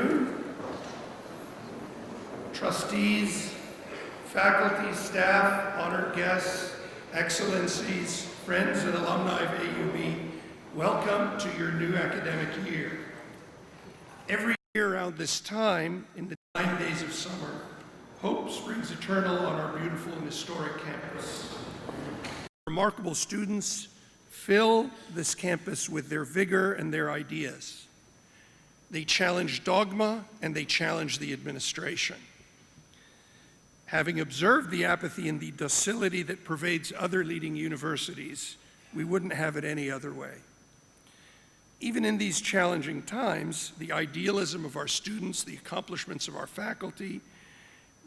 afternoon. Trustees, faculty, staff, honored guests, excellencies, friends and alumni of AUB, welcome to your new academic year. Every year around this time, in the 9 days of summer, hope springs eternal on our beautiful and historic campus. Remarkable students fill this campus with their vigor and their ideas. They challenge dogma and they challenge the administration. Having observed the apathy and the docility that pervades other leading universities, we wouldn't have it any other way. Even in these challenging times, the idealism of our students, the accomplishments of our faculty,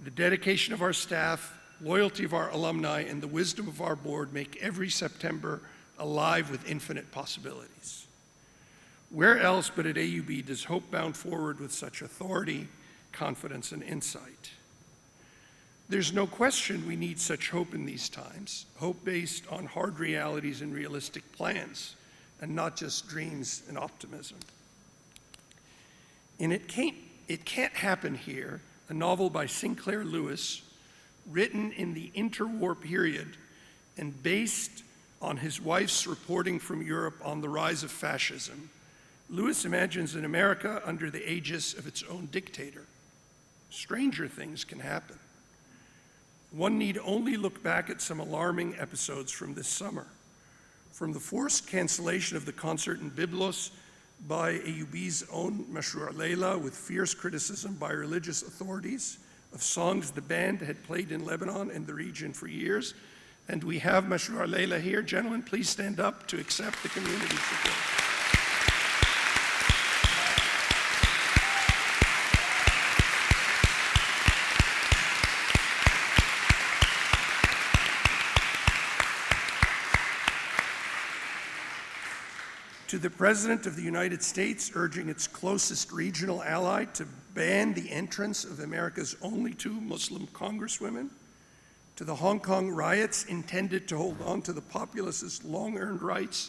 the dedication of our staff, loyalty of our alumni, and the wisdom of our board make every September alive with infinite possibilities. Where else but at AUB does hope bound forward with such authority, confidence, and insight? There's no question we need such hope in these times, hope based on hard realities and realistic plans, and not just dreams and optimism. In It Can't Happen Here, a novel by Sinclair Lewis, written in the interwar period and based on his wife's reporting from Europe on the rise of fascism, Lewis imagines an America under the aegis of its own dictator. Stranger things can happen. One need only look back at some alarming episodes from this summer. From the forced cancellation of the concert in Byblos by AUB's own Mashroor Leila with fierce criticism by religious authorities of songs the band had played in Lebanon and the region for years. And we have Mashroor Leila here. Gentlemen, please stand up to accept the community support. To the President of the United States urging its closest regional ally to ban the entrance of America's only 2 Muslim congresswomen, to the Hong Kong riots intended to hold on to the populace's long-earned rights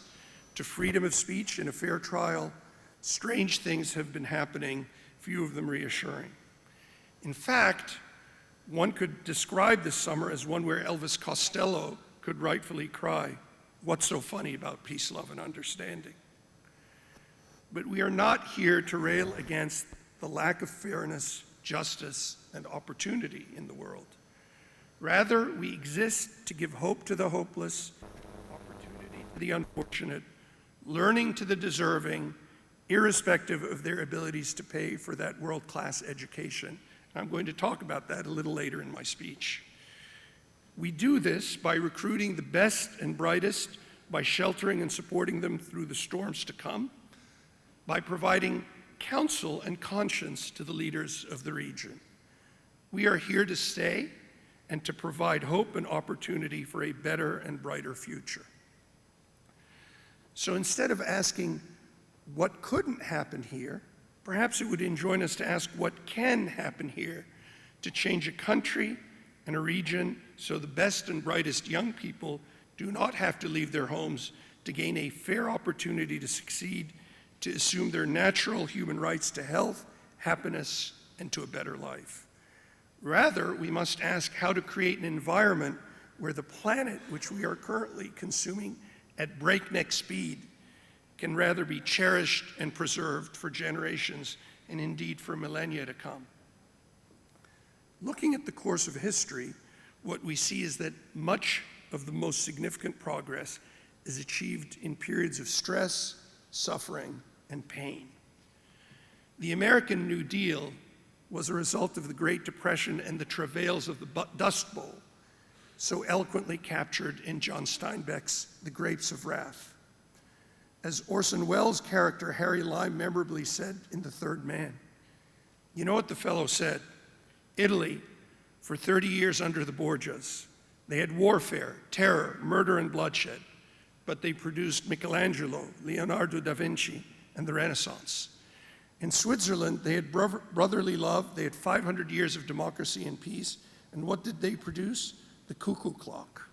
to freedom of speech and a fair trial, strange things have been happening, few of them reassuring. In fact, one could describe this summer as one where Elvis Costello could rightfully cry, "What's so funny about peace, love, and understanding?" But we are not here to rail against the lack of fairness, justice, and opportunity in the world. Rather, we exist to give hope to the hopeless, opportunity to the unfortunate, learning to the deserving, irrespective of their abilities to pay for that world-class education. I'm going to talk about that a little later in my speech. We do this by recruiting the best and brightest, by sheltering and supporting them through the storms to come, by providing counsel and conscience to the leaders of the region. We are here to stay and to provide hope and opportunity for a better and brighter future. So instead of asking what couldn't happen here, perhaps it would enjoin us to ask what can happen here to change a country and a region so the best and brightest young people do not have to leave their homes to gain a fair opportunity to succeed, to assume their natural human rights to health, happiness, and to a better life. Rather, we must ask how to create an environment where the planet, which we are currently consuming at breakneck speed, can rather be cherished and preserved for generations and indeed for millennia to come. Looking at the course of history, what we see is that much of the most significant progress is achieved in periods of stress, suffering, and pain. The American New Deal was a result of the Great Depression and the travails of the Dust Bowl, so eloquently captured in John Steinbeck's The Grapes of Wrath. As Orson Welles' character Harry Lime memorably said in The Third Man, you know what the fellow said? Italy, for 30 years under the Borgias, they had warfare, terror, murder, and bloodshed, but they produced Michelangelo, Leonardo da Vinci, and the Renaissance. In Switzerland, they had brotherly love, they had 500 years of democracy and peace, and what did they produce? The cuckoo clock.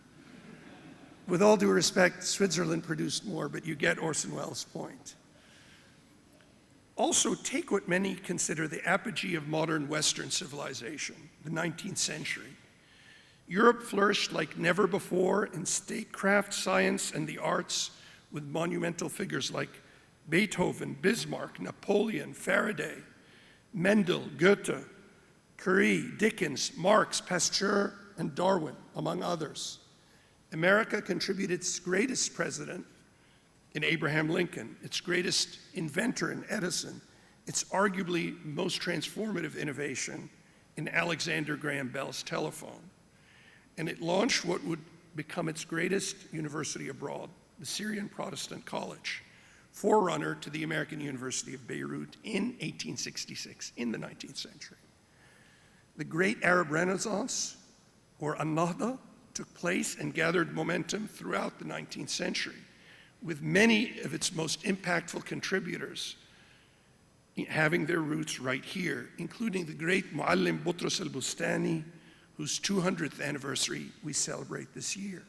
With all due respect, Switzerland produced more, but you get Orson Welles' point. Also, take what many consider the apogee of modern Western civilization, the 19th century. Europe flourished like never before in statecraft, science, and the arts, with monumental figures like Beethoven, Bismarck, Napoleon, Faraday, Mendel, Goethe, Curie, Dickens, Marx, Pasteur, and Darwin, among others. America contributed its greatest president in Abraham Lincoln, its greatest inventor in Edison, its arguably most transformative innovation in Alexander Graham Bell's telephone. And it launched what would become its greatest university abroad, the Syrian Protestant College, forerunner to the American University of Beirut in 1866, in the 19th century. The Great Arab Renaissance, or An-Nahda, took place and gathered momentum throughout the 19th century, with many of its most impactful contributors having their roots right here, including the great Muallim Boutros al-Bustani, whose 200th anniversary we celebrate this year.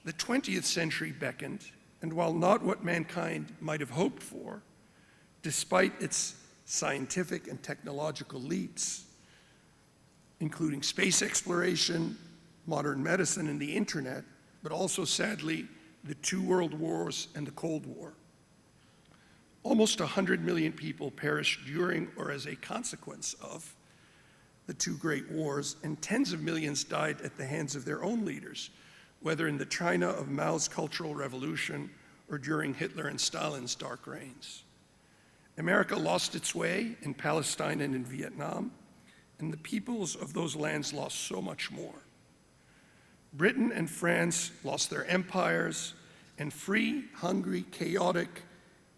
The 20th century beckoned, and while not what mankind might have hoped for, despite its scientific and technological leaps, including space exploration, modern medicine, and the internet, but also, sadly, the two world wars and the Cold War. Almost 100 million people perished during or as a consequence of the two great wars, and tens of millions died at the hands of their own leaders, whether in the China of Mao's Cultural Revolution or during Hitler and Stalin's dark reigns. America lost its way in Palestine and in Vietnam, and the peoples of those lands lost so much more. Britain and France lost their empires, and free, hungry, chaotic,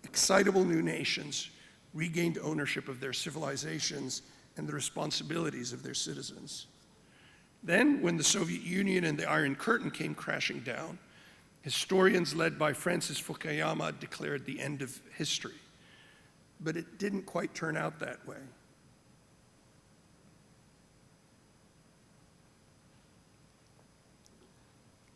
excitable new nations regained ownership of their civilizations and the responsibilities of their citizens. Then, when the Soviet Union and the Iron Curtain came crashing down, historians led by Francis Fukuyama declared the end of history. But it didn't quite turn out that way.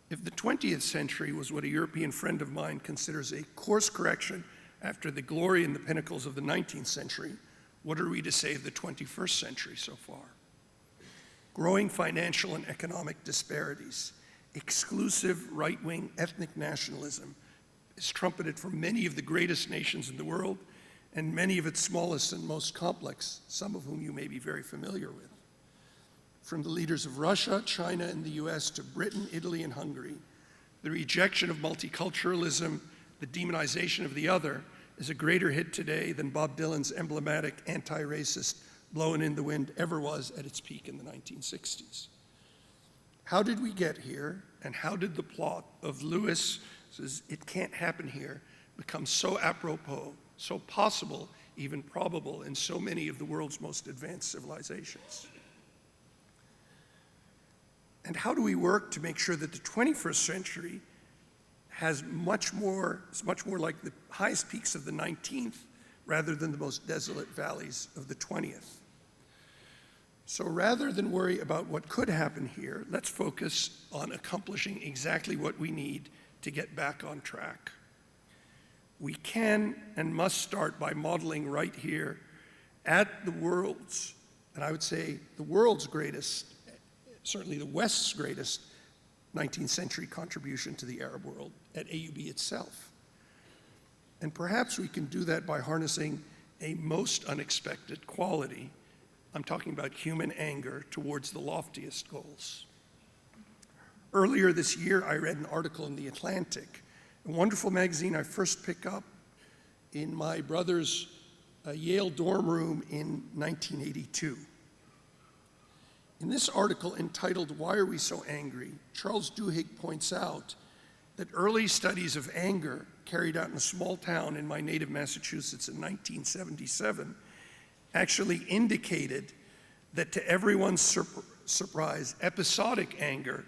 If the 20th century was what a European friend of mine considers a course correction after the glory and the pinnacles of the 19th century, what are we to say of the 21st century so far? Growing financial and economic disparities, exclusive right-wing ethnic nationalism is trumpeted from many of the greatest nations in the world and many of its smallest and most complex, some of whom you may be very familiar with. From the leaders of Russia, China, and the US to Britain, Italy, and Hungary, the rejection of multiculturalism, the demonization of the other, is a greater hit today than Bob Dylan's emblematic anti-racist "Blowin' in the Wind" ever was at its peak in the 1960s. How did we get here, and how did the plot of Lewis's "It Can't Happen Here" become so apropos, so possible, even probable in so many of the world's most advanced civilizations? And how do we work to make sure that the 21st century is much more like the highest peaks of the 19th rather than the most desolate valleys of the 20th? So rather than worry about what could happen here, let's focus on accomplishing exactly what we need to get back on track. We can and must start by modeling right here at the world's, and I would say the world's greatest, certainly the West's greatest 19th century contribution to the Arab world, at AUB itself. And perhaps we can do that by harnessing a most unexpected quality. I'm talking about human anger towards the loftiest goals. Earlier this year, I read an article in The Atlantic, a wonderful magazine I first picked up in my brother's Yale dorm room in 1982. In this article entitled "Why Are We So Angry?", Charles Duhigg points out that early studies of anger carried out in a small town in my native Massachusetts in 1977 actually indicated that, to everyone's surprise, episodic anger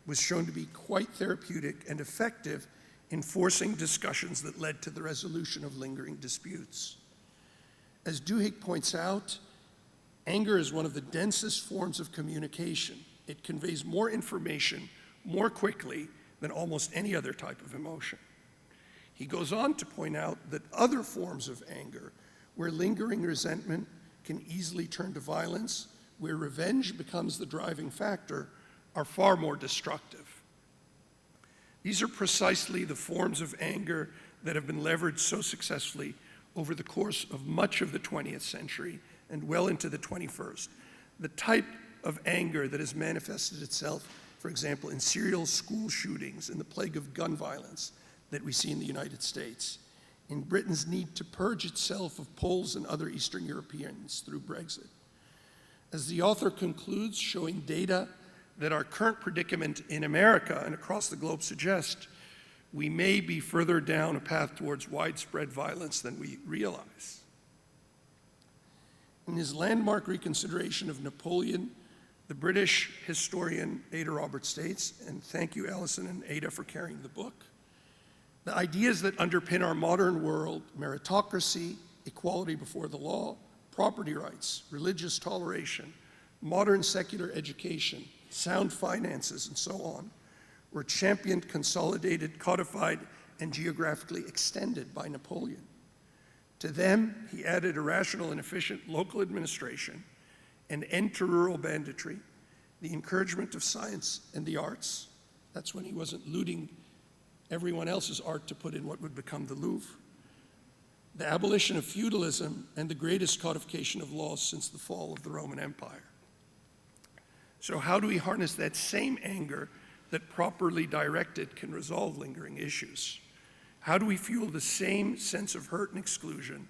was shown to be quite therapeutic and effective in forcing discussions that led to the resolution of lingering disputes. As Duhigg points out, anger is one of the densest forms of communication. It conveys more information more quickly than almost any other type of emotion. He goes on to point out that other forms of anger, where lingering resentment can easily turn to violence, where revenge becomes the driving factor, are far more destructive. These are precisely the forms of anger that have been leveraged so successfully over the course of much of the 20th century and well into the 21st. The type of anger that has manifested itself, for example, in serial school shootings and the plague of gun violence that we see in the United States, in Britain's need to purge itself of Poles and other Eastern Europeans through Brexit. As the author concludes, showing data that our current predicament in America and across the globe suggests we may be further down a path towards widespread violence than we realize. In his landmark reconsideration of Napoleon, the British historian Ada Roberts states, and thank you, Alison and Ada, for carrying the book, the ideas that underpin our modern world, meritocracy, equality before the law, property rights, religious toleration, modern secular education, sound finances, and so on, were championed, consolidated, codified, and geographically extended by Napoleon. To them, he added a rational and efficient local administration, an end to rural banditry, the encouragement of science and the arts. That's when he wasn't looting everyone else's art to put in what would become the Louvre. The abolition of feudalism and the greatest codification of laws since the fall of the Roman Empire. So how do we harness that same anger that properly directed can resolve lingering issues? How do we fuel the same sense of hurt and exclusion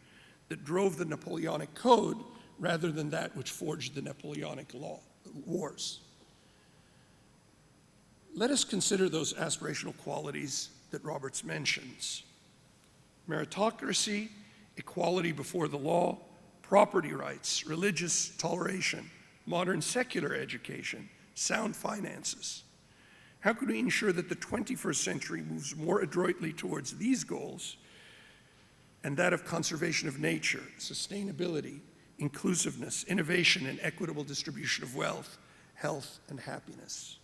that drove the Napoleonic Code rather than that which forged the Napoleonic Wars? Let us consider those aspirational qualities that Roberts mentions: meritocracy, equality before the law, property rights, religious toleration, modern secular education, sound finances. How could we ensure that the 21st century moves more adroitly towards these goals and that of conservation of nature, sustainability, inclusiveness, innovation, and equitable distribution of wealth, health, and happiness?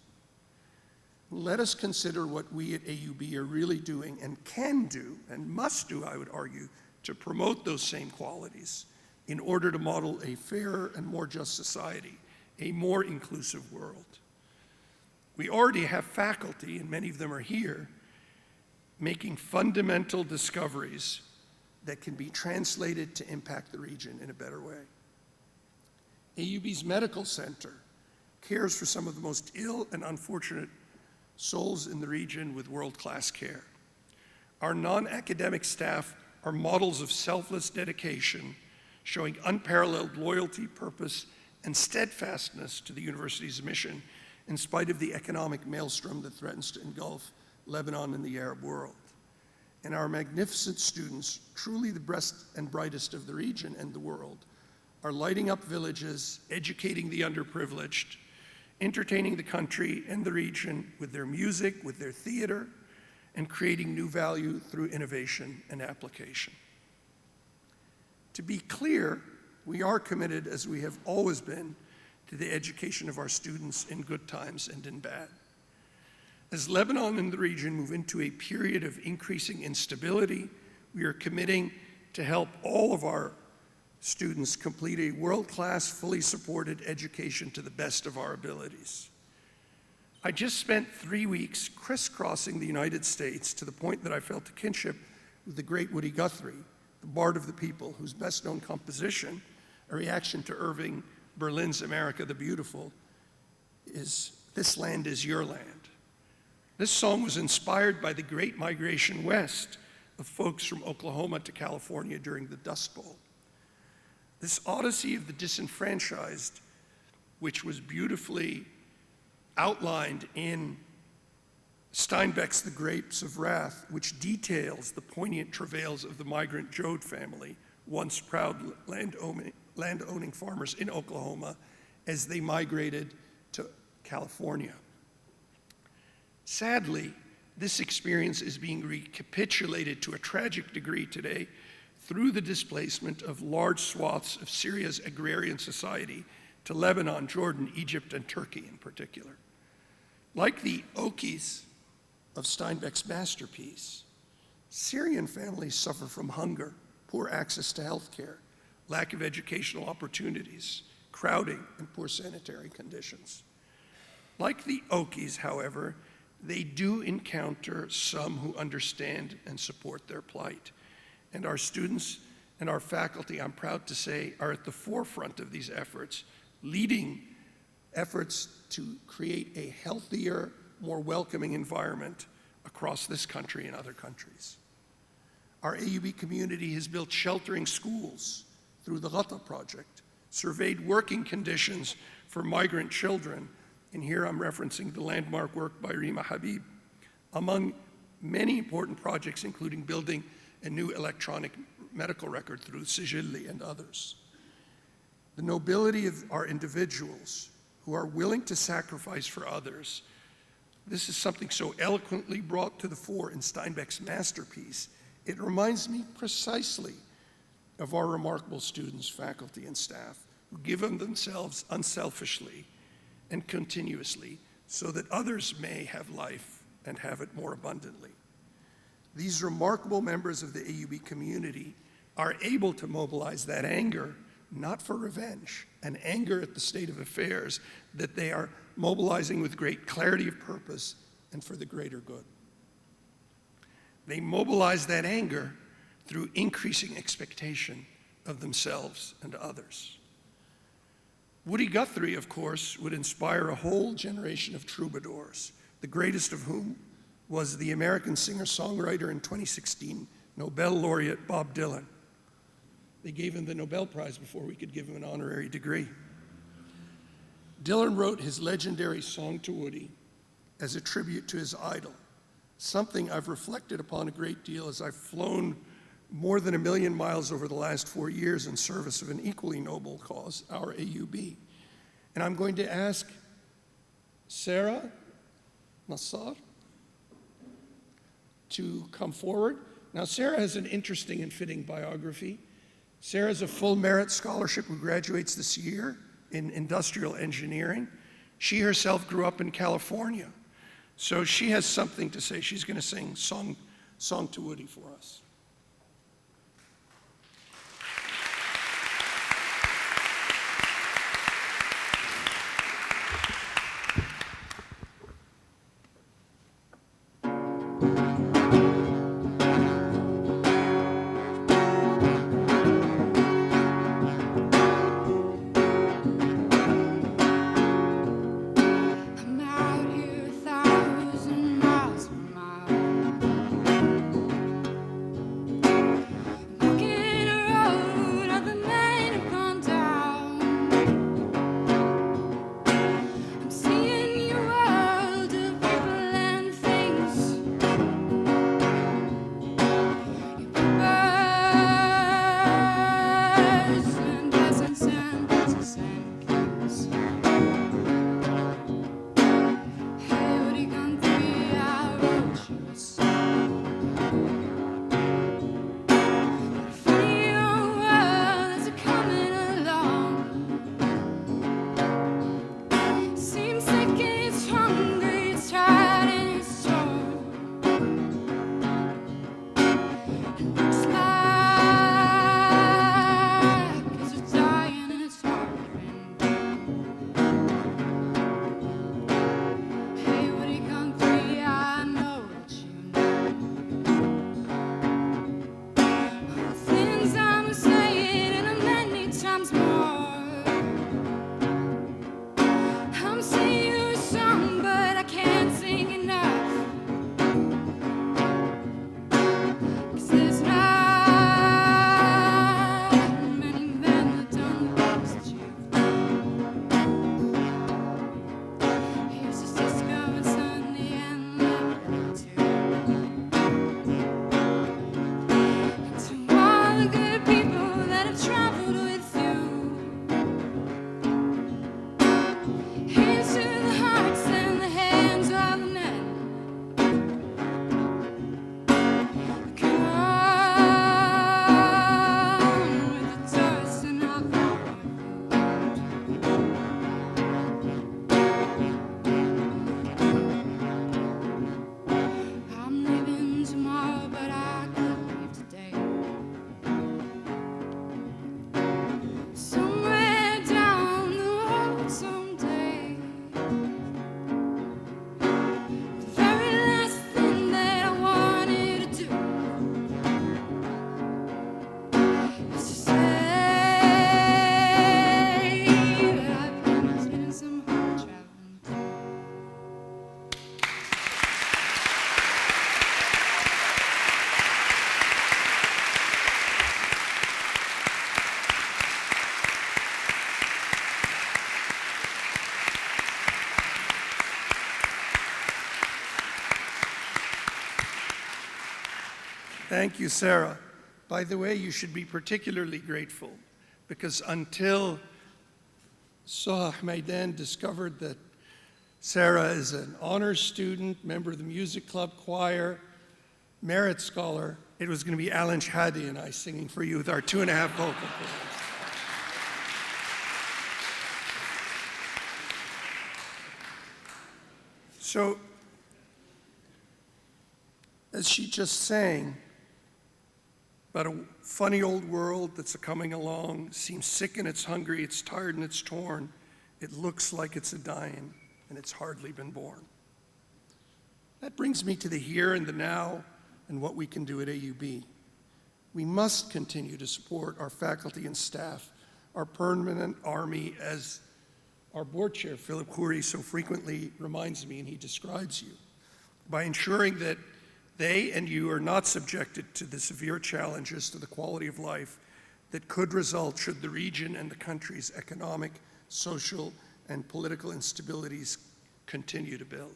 Let us consider what we at AUB are really doing and can do, and must do, I would argue, to promote those same qualities in order to model a fairer and more just society, a more inclusive world. We already have faculty, and many of them are here, making fundamental discoveries that can be translated to impact the region in a better way. AUB's Medical Center cares for some of the most ill and unfortunate souls in the region with world-class care. Our non-academic staff are models of selfless dedication, showing unparalleled loyalty, purpose, and steadfastness to the university's mission in spite of the economic maelstrom that threatens to engulf Lebanon and the Arab world. And our magnificent students, truly the best and brightest of the region and the world, are lighting up villages, educating the underprivileged, entertaining the country and the region with their music, with their theater, and creating new value through innovation and application. To be clear, we are committed, as we have always been, to the education of our students in good times and in bad. As Lebanon and the region move into a period of increasing instability, we are committing to help all of our students complete a world-class, fully supported education to the best of our abilities. I just spent 3 weeks crisscrossing the United States to the point that I felt a kinship with the great Woody Guthrie, the bard of the people, whose best-known composition, a reaction to Irving Berlin's America the Beautiful, is "This Land Is Your Land." This song was inspired by the great migration west of folks from Oklahoma to California during the Dust Bowl. This odyssey of the disenfranchised, which was beautifully outlined in Steinbeck's The Grapes of Wrath, which details the poignant travails of the migrant Joad family, once proud land-owning farmers in Oklahoma, as they migrated to California. Sadly, this experience is being recapitulated to a tragic degree today through the displacement of large swaths of Syria's agrarian society to Lebanon, Jordan, Egypt, and Turkey in particular. Like the Okies of Steinbeck's masterpiece, Syrian families suffer from hunger, poor access to health care, lack of educational opportunities, crowding, and poor sanitary conditions. Like the Okies, however, they do encounter some who understand and support their plight. And our students and our faculty, I'm proud to say, are at the forefront of these efforts, leading efforts to create a healthier, more welcoming environment across this country and other countries. Our AUB community has built sheltering schools through the Ghata Project, surveyed working conditions for migrant children, and here I'm referencing the landmark work by Rima Habib, among many important projects, including building a new electronic medical record through Sijilli and others. The nobility of our individuals who are willing to sacrifice for others, this is something so eloquently brought to the fore in Steinbeck's masterpiece. It reminds me precisely of our remarkable students, faculty, and staff who give of themselves unselfishly and continuously so that others may have life and have it more abundantly. These remarkable members of the AUB community are able to mobilize that anger, not for revenge, an anger at the state of affairs that they are mobilizing with great clarity of purpose and for the greater good. They mobilize that anger through increasing expectation of themselves and others. Woody Guthrie, of course, would inspire a whole generation of troubadours, the greatest of whom was the American singer-songwriter and 2016 Nobel laureate Bob Dylan. They gave him the Nobel Prize before we could give him an honorary degree. Dylan wrote his legendary Song to Woody as a tribute to his idol, something I've reflected upon a great deal as I've flown more than 1 million miles over the last 4 years in service of an equally noble cause, our AUB. And I'm going to ask Sarah Nassar to come forward. Now, Sarah has an interesting and fitting biography. Sarah is a full merit scholarship who graduates this year in industrial engineering. She herself grew up in California, so she has something to say. She's going to sing Song to Woody for us. Thank you, Sarah. By the way, you should be particularly grateful because until Soha Maidan discovered that Sarah is an honors student, member of the music club choir, merit scholar, it was going to be Alan Shadi and I singing for you with our 2.5 vocal cords. So, as she just sang about a funny old world that's coming along, seems sick and it's hungry, it's tired and it's torn, it looks like it's a dying and it's hardly been born. That brings me to the here and the now and what we can do at AUB. We must continue to support our faculty and staff, our permanent army, as our board chair, Philip Khoury, so frequently reminds me and he describes you, by ensuring that they and you are not subjected to the severe challenges to the quality of life that could result should the region and the country's economic, social, and political instabilities continue to build.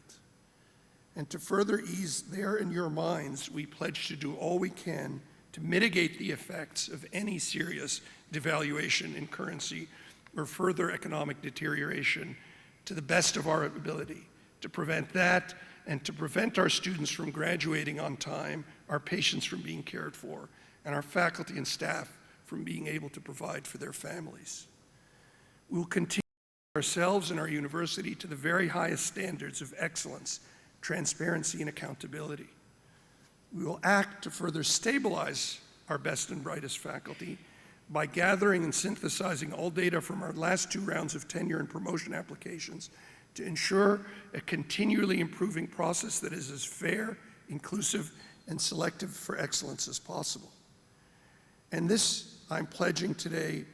And to further ease their and your minds, we pledge to do all we can to mitigate the effects of any serious devaluation in currency or further economic deterioration to the best of our ability. To prevent that and to prevent our students from graduating on time, our patients from being cared for, and our faculty and staff from being able to provide for their families. We will continue ourselves and our university to the very highest standards of excellence, transparency, and accountability. We will act to further stabilize our best and brightest faculty by gathering and synthesizing all data from our last 2 rounds of tenure and promotion applications to ensure a continually improving process that is as fair, inclusive, and selective for excellence as possible. And this, I'm pledging today,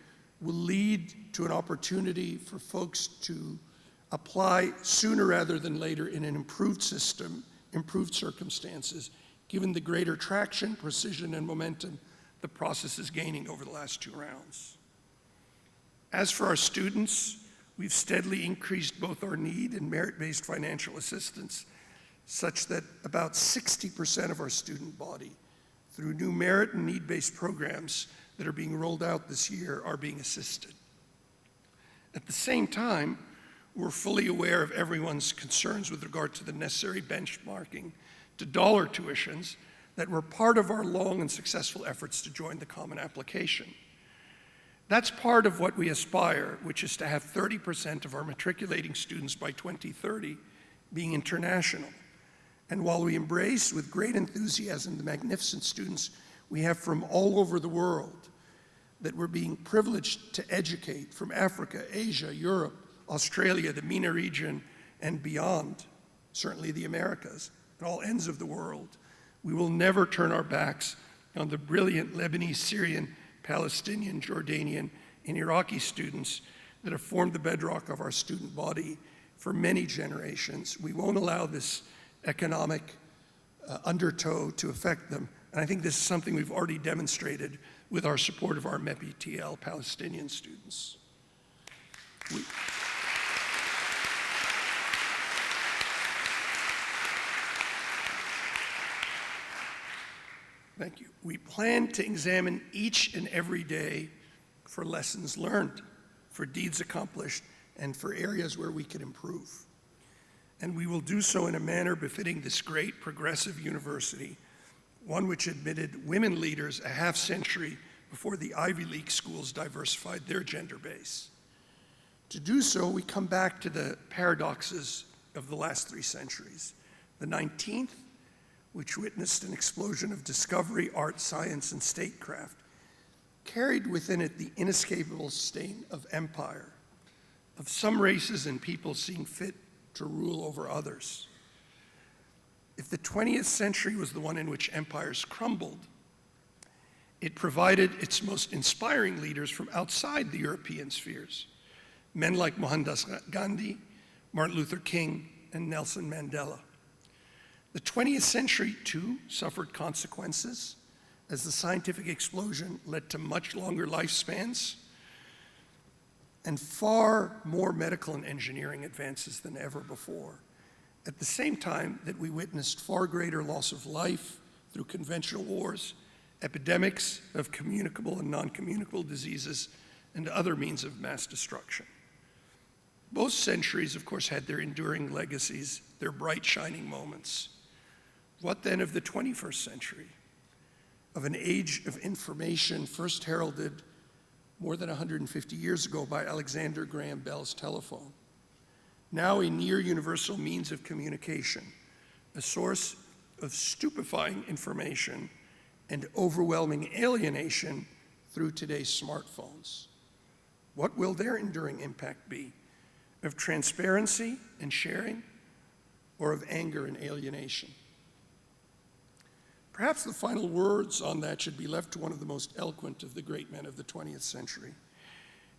will lead to an opportunity for folks to apply sooner rather than later in an improved system, improved circumstances, given the greater traction, precision, and momentum the process is gaining over the last 2 rounds. As for our students, we've steadily increased both our need and merit-based financial assistance, such that about 60% of our student body, through new merit and need-based programs that are being rolled out this year, are being assisted. At the same time, we're fully aware of everyone's concerns with regard to the necessary benchmarking to dollar tuitions that were part of our long and successful efforts to join the Common Application. That's part of what we aspire, which is to have 30% of our matriculating students by 2030 being international. And while we embrace with great enthusiasm the magnificent students we have from all over the world that we're being privileged to educate from Africa, Asia, Europe, Australia, the MENA region, and beyond, certainly the Americas, at all ends of the world, we will never turn our backs on the brilliant Lebanese, Syrian, Palestinian, Jordanian, and Iraqi students that have formed the bedrock of our student body for many generations. We won't allow this economic undertow to affect them. And I think this is something we've already demonstrated with our support of our MEPI-TL Palestinian students. Thank you. We plan to examine each and every day for lessons learned, for deeds accomplished, and for areas where we can improve. And we will do so in a manner befitting this great progressive university, one which admitted women leaders a half-century before the Ivy League schools diversified their gender base. To do so, we come back to the paradoxes of the last 3 centuries. The 19th, which witnessed an explosion of discovery, art, science, and statecraft, carried within it the inescapable stain of empire, of some races and people seeing fit to rule over others. If the 20th century was the one in which empires crumbled, it provided its most inspiring leaders from outside the European spheres, men like Mohandas Gandhi, Martin Luther King, and Nelson Mandela. The 20th century, too, suffered consequences as the scientific explosion led to much longer lifespans and far more medical and engineering advances than ever before. At the same time that we witnessed far greater loss of life through conventional wars, epidemics of communicable and non-communicable diseases, and other means of mass destruction. Both centuries, of course, had their enduring legacies, their bright, shining moments. What then of the 21st century? Of an age of information first heralded more than 150 years ago by Alexander Graham Bell's telephone. Now a near universal means of communication, a source of stupefying information and overwhelming alienation through today's smartphones. What will their enduring impact be? Of transparency and sharing, or of anger and alienation? Perhaps the final words on that should be left to one of the most eloquent of the great men of the 20th century.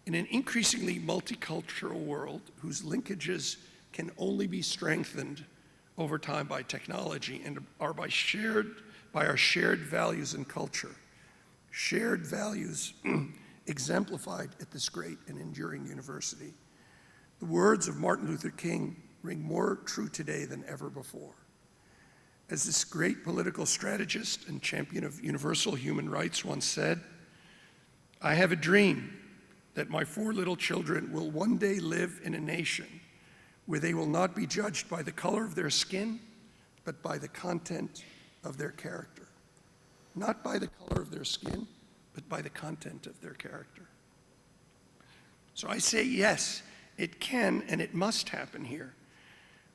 In an increasingly multicultural world whose linkages can only be strengthened over time by technology and are by our shared values and culture, shared values exemplified at this great and enduring university, the words of Martin Luther King ring more true today than ever before. As this great political strategist and champion of universal human rights once said, "I have a dream that my 4 little children will one day live in a nation where they will not be judged by the color of their skin, but by the content of their character." Not by the color of their skin, but by the content of their character. So I say yes, it can and it must happen here.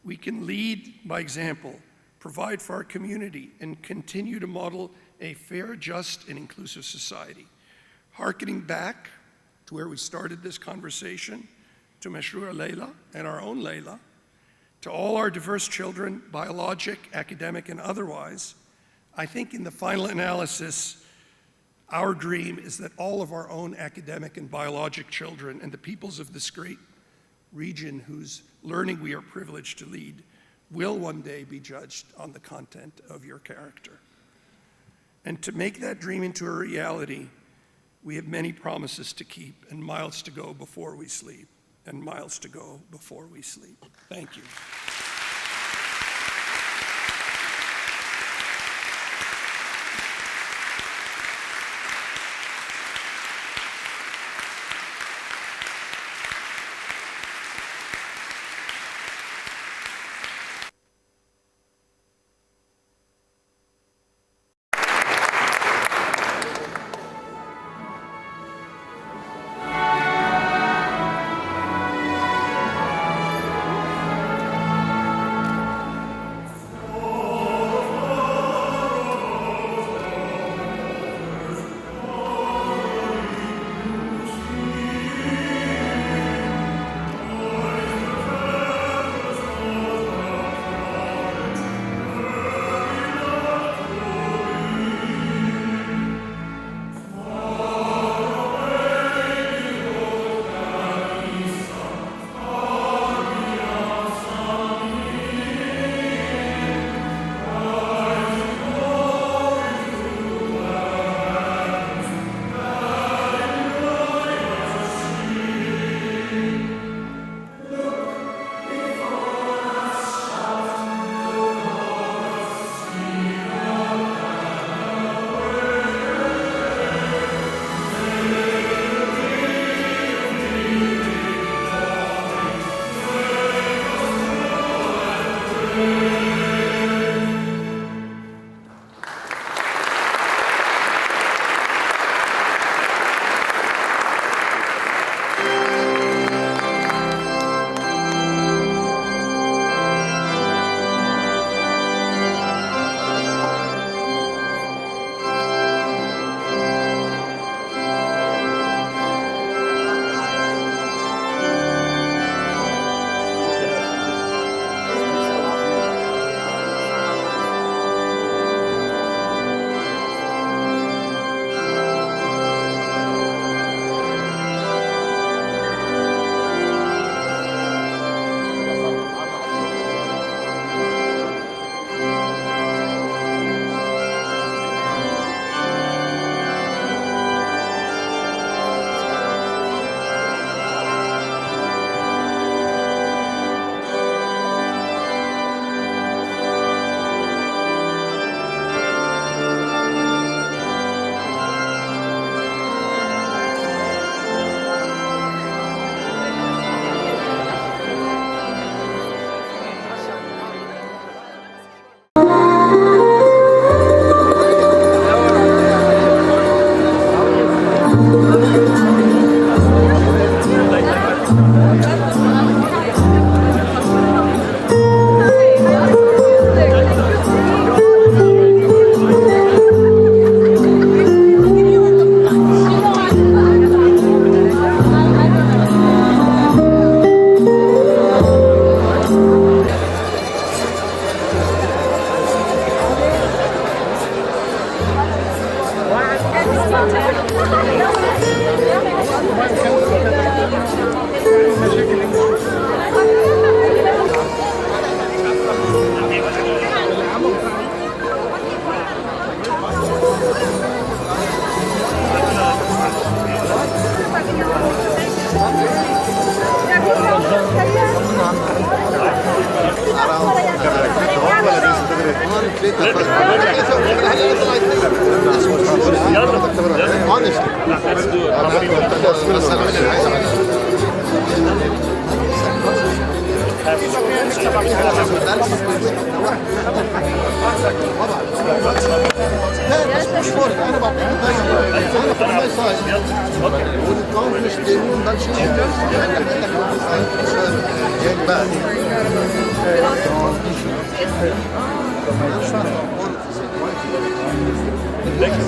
We can lead by example, provide for our community, and continue to model a fair, just, and inclusive society. Harkening back to where we started this conversation, to Mashroor Leila and our own Leila, to all our diverse children, biologic, academic, and otherwise, I think in the final analysis, our dream is that all of our own academic and biologic children and the peoples of this great region whose learning we are privileged to lead will one day be judged on the content of your character. And to make that dream into a reality, we have many promises to keep and miles to go before we sleep, and miles to go before we sleep. Thank you.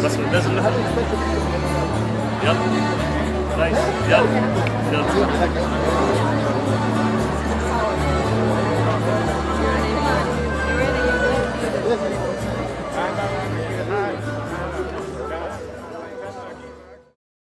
بس لازم نحط يلا نايس يلا